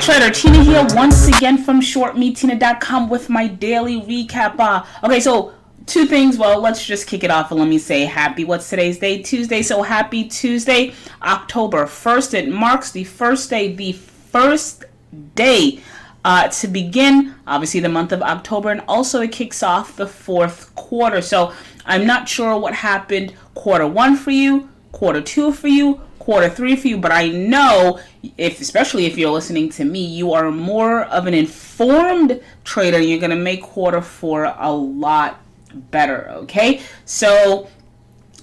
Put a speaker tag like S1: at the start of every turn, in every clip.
S1: Trader Tina here once again from ShortMeTina.com with my daily recap. Okay, so two things. Well, let's just kick it off and let me say happy, what's today's day? Tuesday. So happy Tuesday, October 1st. It marks the first day to begin, obviously, the month of October, and also it kicks off the fourth quarter. So I'm not sure what happened quarter one for you, quarter two for you, quarter three for you, but I know, especially if you're listening to me, you are more of an informed trader and you're going to make quarter four a lot better, okay? So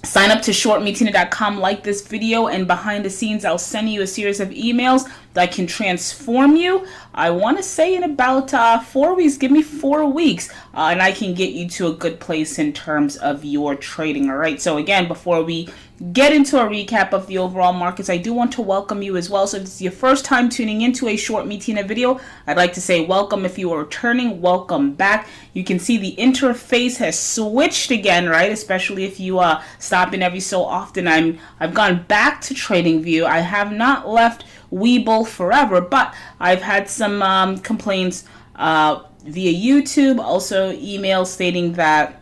S1: sign up to ShortMeTina.com, like this video, and behind the scenes I'll send you a series of emails that can transform you. I want to say in about 4 weeks, give me 4 weeks, and I can get you to a good place in terms of your trading. All right, so again, before we get into a recap of the overall markets, I do want to welcome you as well. So if this is your first time tuning into a ShortMeTina video, I'd like to say welcome. If you are returning, welcome back. You can see the interface has switched again, right? Especially if you stop in every so often. I've gone back to TradingView. I have not left Webull forever, but I've had some complaints via YouTube, also emails stating that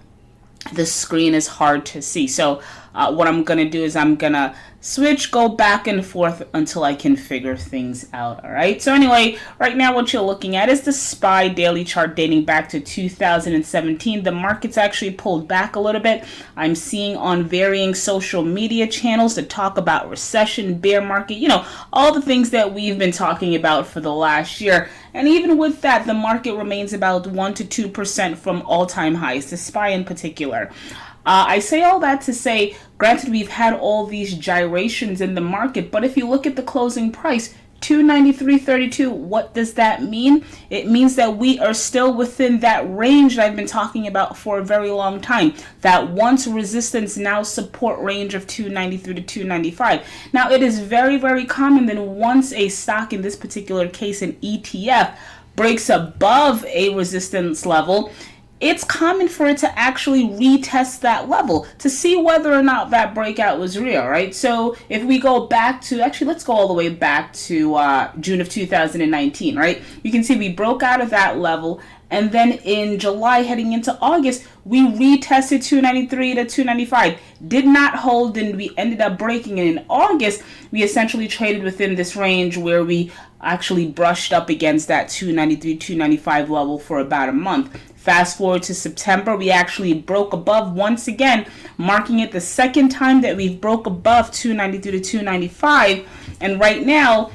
S1: the screen is hard to see. So what I'm going to do is I'm going to switch, go back and forth until I can figure things out. All right. So anyway, right now what you're looking at is the SPY daily chart dating back to 2017. The market's actually pulled back a little bit. I'm seeing on varying social media channels that talk about recession, bear market, you know, all the things that we've been talking about for the last year. And even with that, the market remains about 1 to 2% from all-time highs, the SPY in particular. I say all that to say, granted, we've had all these gyrations in the market, but if you look at the closing price, 293.32, what does that mean? It means that we are still within that range that I've been talking about for a very long time. That once resistance, now support range of 293 to 295. Now, it is very, very common that once a stock, in this particular case an ETF, breaks above a resistance level, it's common for it to actually retest that level to see whether or not that breakout was real, right? So if we go back to, actually, let's go all the way back to June of 2019, right? You can see we broke out of that level. And then in July, heading into August, we retested 293 to 295. Did not hold, and we ended up breaking it. In August, we essentially traded within this range where we actually brushed up against that 293, 295 level for about a month. Fast forward to September, we actually broke above once again, marking it the second time that we've broke above 293 to 295. And right now,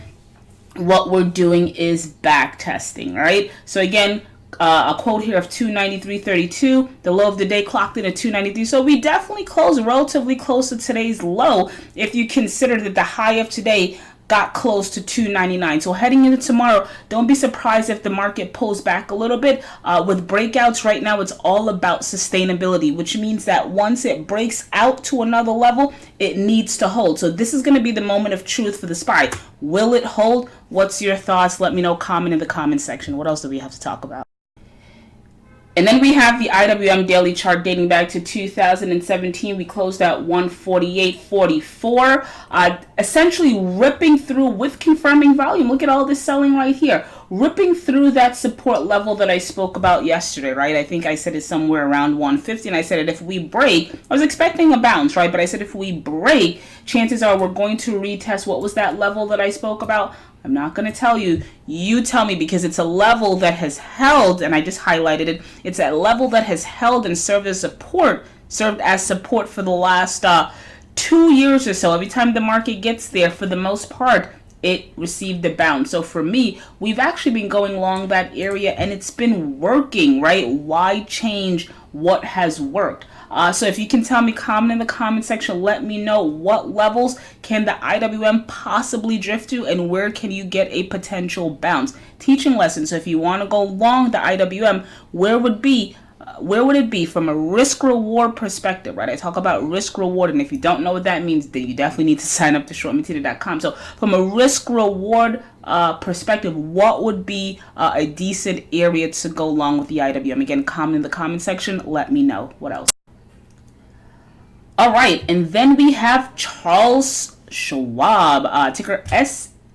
S1: what we're doing is back testing, right? So again, a quote here of 293.32. The low of the day clocked in at 293. So we definitely closed relatively close to today's low if you consider that the high of today got close to 299. So heading into tomorrow, don't be surprised if the market pulls back a little bit. With breakouts right now, it's all about sustainability, which means that once it breaks out to another level, it needs to hold. So this is going to be the moment of truth for the SPY. Will it hold? What's your thoughts? Let me know. Comment in the comment section. What else do we have to talk about? And then we have the IWM daily chart dating back to 2017. We closed at 148.44, essentially ripping through with confirming volume. Look at all this selling right here, ripping through that support level that I spoke about yesterday, right? I think I said it's somewhere around 150, and I said that if we break, I was expecting a bounce, right? But I said if we break, chances are we're going to retest. What was that level that I spoke about? I'm not going to tell you. You tell me, because it's a level that has held, and I just highlighted it. It's a level that has held and served as support for the last 2 years or so. Every time the market gets there, for the most part, it received a bounce. So for me, we've actually been going along that area, and it's been working, right? Why change what has worked? So if you can tell me, comment in the comment section, let me know what levels can the IWM possibly drift to, and where can you get a potential bounce. Teaching lesson. So if you want to go long the IWM, where would it be from a risk reward perspective, right? I talk about risk reward, and if you don't know what that means, then you definitely need to sign up to ShortMeTina.com. So from a risk reward perspective, what would be a decent area to go long with the IWM? Again, comment in the comment section. Let me know. What else? All right, and then we have Charles Schwab, ticker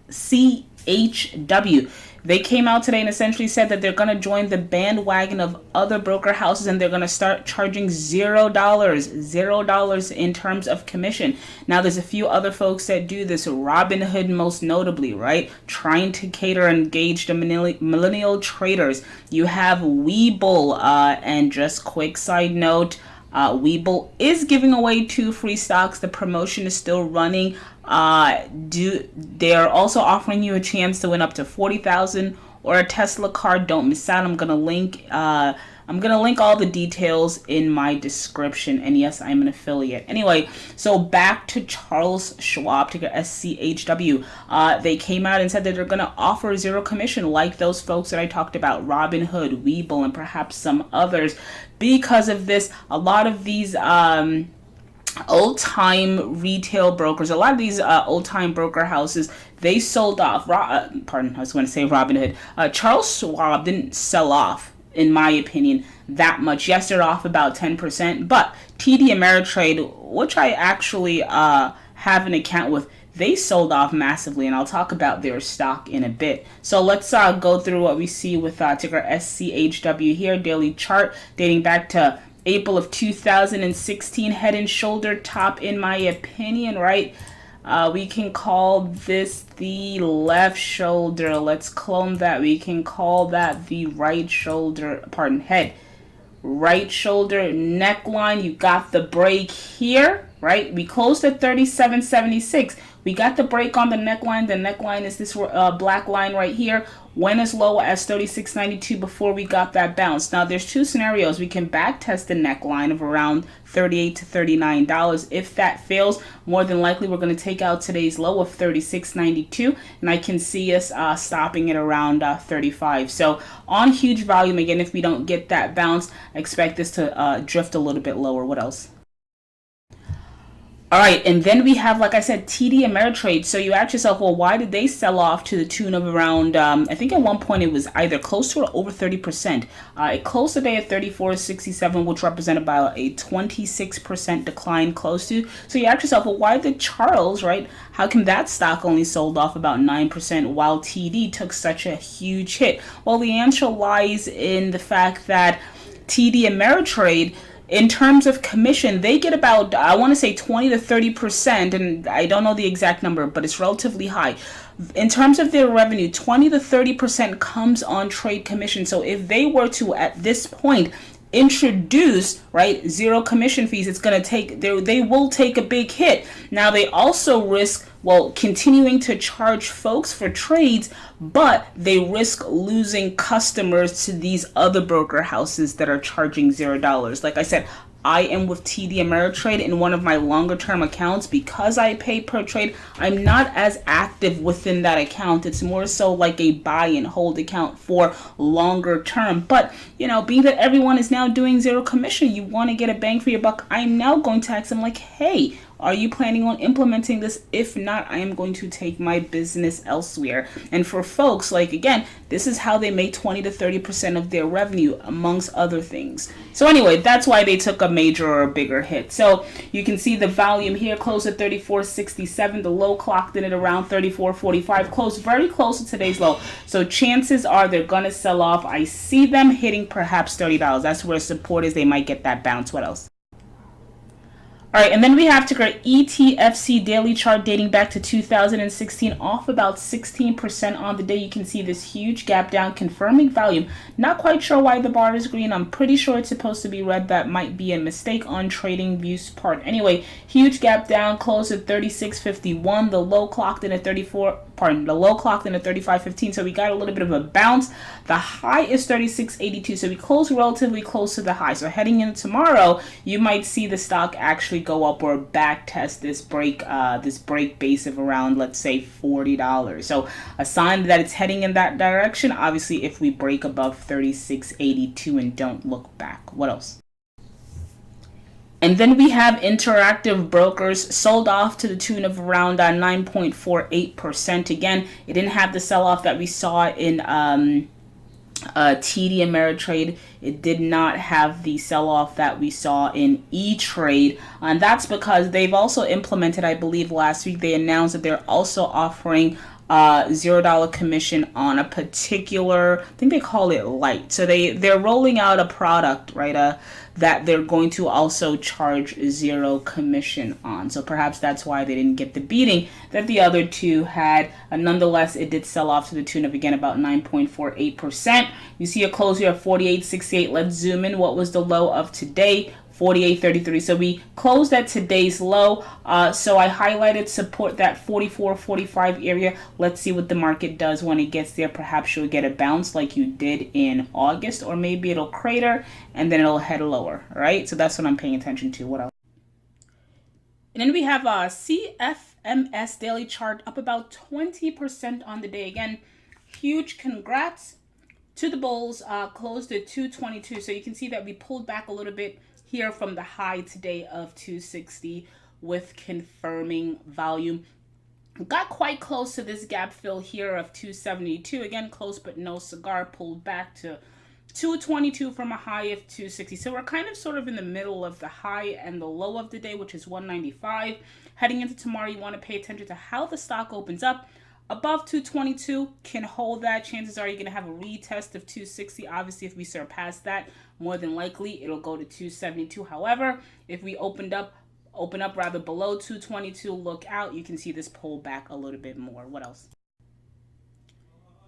S1: SCHW. They came out today and essentially said that they're going to join the bandwagon of other broker houses, and they're going to start charging $0 in terms of commission. Now, there's a few other folks that do this, Robinhood most notably, right? Trying to cater and engage the millennial traders. You have Webull, and just quick side note, Webull is giving away 2 free stocks. The promotion is still running. They're also offering you a chance to win up to $40,000 or a Tesla car. Don't miss out. I'm gonna link all the details in my description. And yes, I'm an affiliate. Anyway, so back to Charles Schwab, ticker SCHW. They came out and said that they're gonna offer 0 commission, like those folks that I talked about, Robinhood, Webull, and perhaps some others. Because of this, a lot of these old-time retail brokers, a lot of these old-time broker houses, they sold off. I was going to say Robinhood. Charles Schwab didn't sell off, in my opinion, that much. Yes, they're off about 10%, but TD Ameritrade, which I actually have an account with, they sold off massively, and I'll talk about their stock in a bit. So let's go through what we see with ticker SCHW here, daily chart dating back to April of 2016, head and shoulder top, in my opinion, right? We can call this the left shoulder. Let's clone that. We can call that the right shoulder, head. Right shoulder neckline. You got the break here, right? We closed at 37.76. We got the break on the neckline. The neckline is this black line right here. Went as low as 36.92 before we got that bounce. Now, there's 2 scenarios. We can back test the neckline of around $38 to $39. If that fails, more than likely we're going to take out today's low of 36.92, and I can see us stopping at around 35. So on huge volume, again, if we don't get that bounce, expect this to drift a little bit lower. What else? All right, and then we have, like I said, TD Ameritrade. So you ask yourself, well, why did they sell off to the tune of around, I think at one point it was either close to or over 30%. It closed today at 34.67, which represented about a 26% decline close to. So you ask yourself, well, why did Charles, right, how come that stock only sold off about 9% while TD took such a huge hit? Well, the answer lies in the fact that TD Ameritrade, in terms of commission, they get about, I want to say 20 to 30%, and I don't know the exact number, but it's relatively high. In terms of their revenue, 20 to 30% comes on trade commission. So if they were to, at this point, introduce, right, 0 commission fees, it's going to take, they will take a big hit. Now, they also risk, well, continuing to charge folks for trades, but they risk losing customers to these other broker houses that are charging $0. Like I said, I am with TD Ameritrade in one of my longer term accounts. Because I pay per trade, I'm not as active within that account. It's more so like a buy and hold account for longer term. But, you know, being that everyone is now doing 0 commission, you want to get a bang for your buck. I'm now going to ask them like, hey, are you planning on implementing this? If not, I am going to take my business elsewhere. And for folks, like, again, this is how they make 20 to 30% of their revenue, amongst other things. So anyway, that's why they took a major or a bigger hit. So you can see the volume here closed at 34.67. The low clocked in at around 34.45, closed very close to today's low. So chances are they're going to sell off. I see them hitting perhaps $30. That's where support is. They might get that bounce. What else? All right, and then we have ticker ETFC daily chart dating back to 2016, off about 16% on the day. You can see this huge gap down, confirming volume. Not quite sure why the bar is green. I'm pretty sure it's supposed to be red. That might be a mistake on TradingView's part. Anyway, huge gap down, closed at 36.51. The low clocked in at 35.15. So we got a little bit of a bounce. The high is 36.82. So we closed relatively close to the high. So heading into tomorrow, you might see the stock actually go up or back test this break base of around, let's say, $40. So a sign that it's heading in that direction, obviously, if we break above 36.82 and don't look back. What else? And then we have Interactive Brokers, sold off to the tune of around 9.48%. Again, it didn't have the sell-off that we saw in TD Ameritrade. It did not have the sell-off that we saw in E-Trade, and that's because they've also implemented, I believe last week they announced that they're also offering $0 commission on a particular, I think they call it light. So they're rolling out a product, right, that they're going to also charge 0 commission on. So perhaps that's why they didn't get the beating that the other two had. Nonetheless, it did sell off to the tune of, again, about 9.48%. You see a close here of 48.68. Let's zoom in. What was the low of today? 48.33. So we closed at today's low. So I highlighted support that 44.45 area. Let's see what the market does when it gets there. Perhaps you'll get a bounce like you did in August, or maybe it'll crater and then it'll head lower, right? So that's what I'm paying attention to. What else? And then we have a CFMS daily chart up about 20% on the day. Again, huge congrats to the bulls. Closed at 222. So you can see that we pulled back a little bit here from the high today of 260 with confirming volume. Got quite close to this gap fill here of 272. Again, close but no cigar. Pulled back to 222 from a high of 260. So we're kind of sort of in the middle of the high and the low of the day, which is 195. Heading into tomorrow, you want to pay attention to how the stock opens up. Above 222, can hold that. Chances are you're going to have a retest of 260. Obviously, if we surpass that, more than likely it'll go to 272. However, if we open up rather below 222, look out. You can see this pull back a little bit more. What else?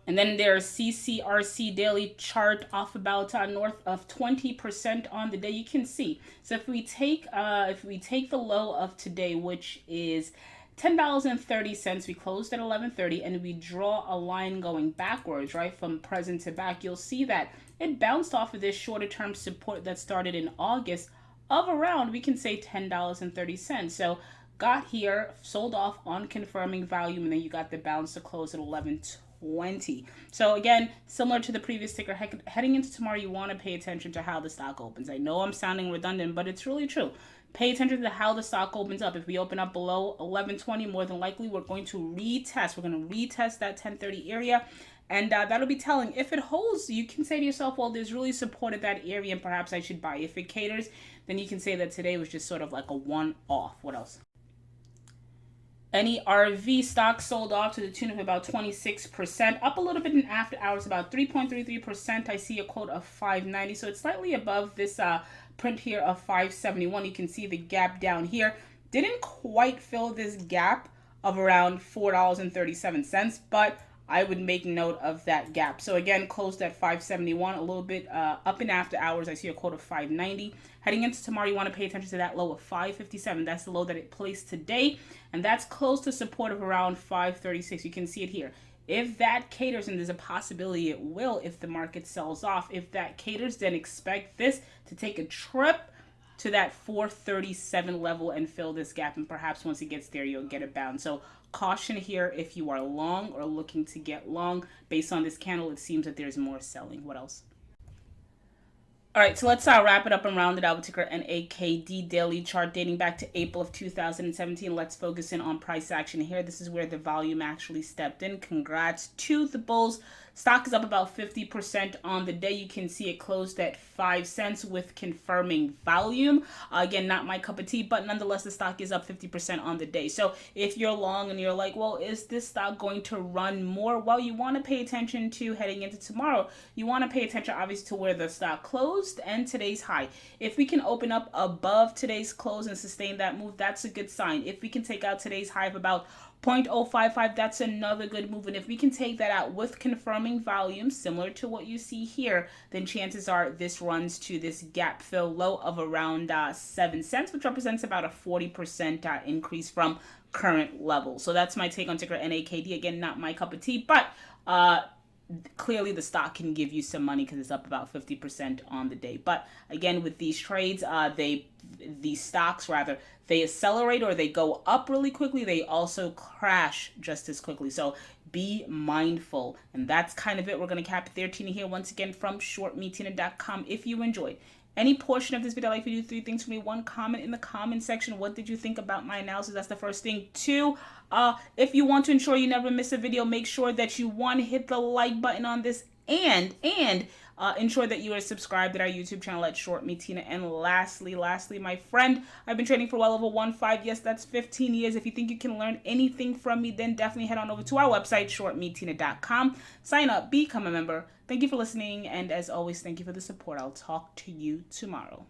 S1: And then there's CCRC daily chart off about north of 20% on the day. You can see. So if we take the low of today, which is $10.30, we closed at 11.30, and we draw a line going backwards, right, from present to back, you'll see that it bounced off of this shorter term support that started in August of around, we can say, $10.30. So got here, sold off on confirming volume, and then you got the bounce to close at 11.20. So again, similar to the previous ticker, heading into tomorrow, you want to pay attention to how the stock opens. I know I'm sounding redundant, but it's really true. Pay attention to how the stock opens up. If we open up below 1120, more than likely we're going to retest. We're going to retest that 1030 area, and that'll be telling. If it holds, you can say to yourself, well, there's really support at that area, and perhaps I should buy. If it caters, then you can say that today was just sort of like a one-off. What else? Any RV stock sold off to the tune of about 26%, up a little bit in after hours, about 3.33%. I see a quote of 590, so it's slightly above this print here of 571. You can see the gap down here. Didn't quite fill this gap of around $4.37, but I would make note of that gap. So again, closed at 571, a little bit up in after hours. I see a quote of 590. Heading into tomorrow, you want to pay attention to that low of 557. That's the low that it placed today, and that's close to support of around 536. You can see it here. If that caters, and there's a possibility it will if the market sells off, if that caters, then expect this to take a trip to that 437 level and fill this gap, and perhaps once it gets there, you'll get a bounce. So caution here if you are long or looking to get long. Based on this candle, it seems that there's more selling. What else? All right, so let's wrap it up and round it out with ticker NAKD daily chart dating back to April of 2017. Let's focus in on price action here. This is where the volume actually stepped in. Congrats to the bulls. Stock is up about 50% on the day. You can see it closed at 5 cents with confirming volume. Again, not my cup of tea, but nonetheless, the stock is up 50% on the day. So if you're long and you're like, well, is this stock going to run more? Well, you want to pay attention to heading into tomorrow. You want to pay attention, obviously, to where the stock closed and today's high. If we can open up above today's close and sustain that move, that's a good sign. If we can take out today's high of about 0.055, that's another good move. And if we can take that out with confirming volume, similar to what you see here, then chances are this runs to this gap fill low of around 7 cents, which represents about a 40% increase from current level. So that's my take on ticker NAKD. Again, not my cup of tea, but clearly the stock can give you some money because it's up about 50% on the day. But again, with these trades, these stocks rather, they accelerate or they go up really quickly. They also crash just as quickly. So be mindful. And that's kind of it. We're going to cap it there. Tina here once again from ShortMeTina.com. If you enjoyed any portion of this video, I'd like for you to do 3 things for me. 1, comment in the comment section. What did you think about my analysis? That's the first thing. 2, if you want to ensure you never miss a video, make sure that you, 1, hit the like button on this, and Ensure that you are subscribed to our YouTube channel at ShortMeTina. And lastly, my friend, I've been trading for well over 15, yes, that's 15 years. If you think you can learn anything from me, then definitely head on over to our website, ShortMeTina.com. Sign up, become a member. Thank you for listening, and as always, thank you for the support. I'll talk to you tomorrow.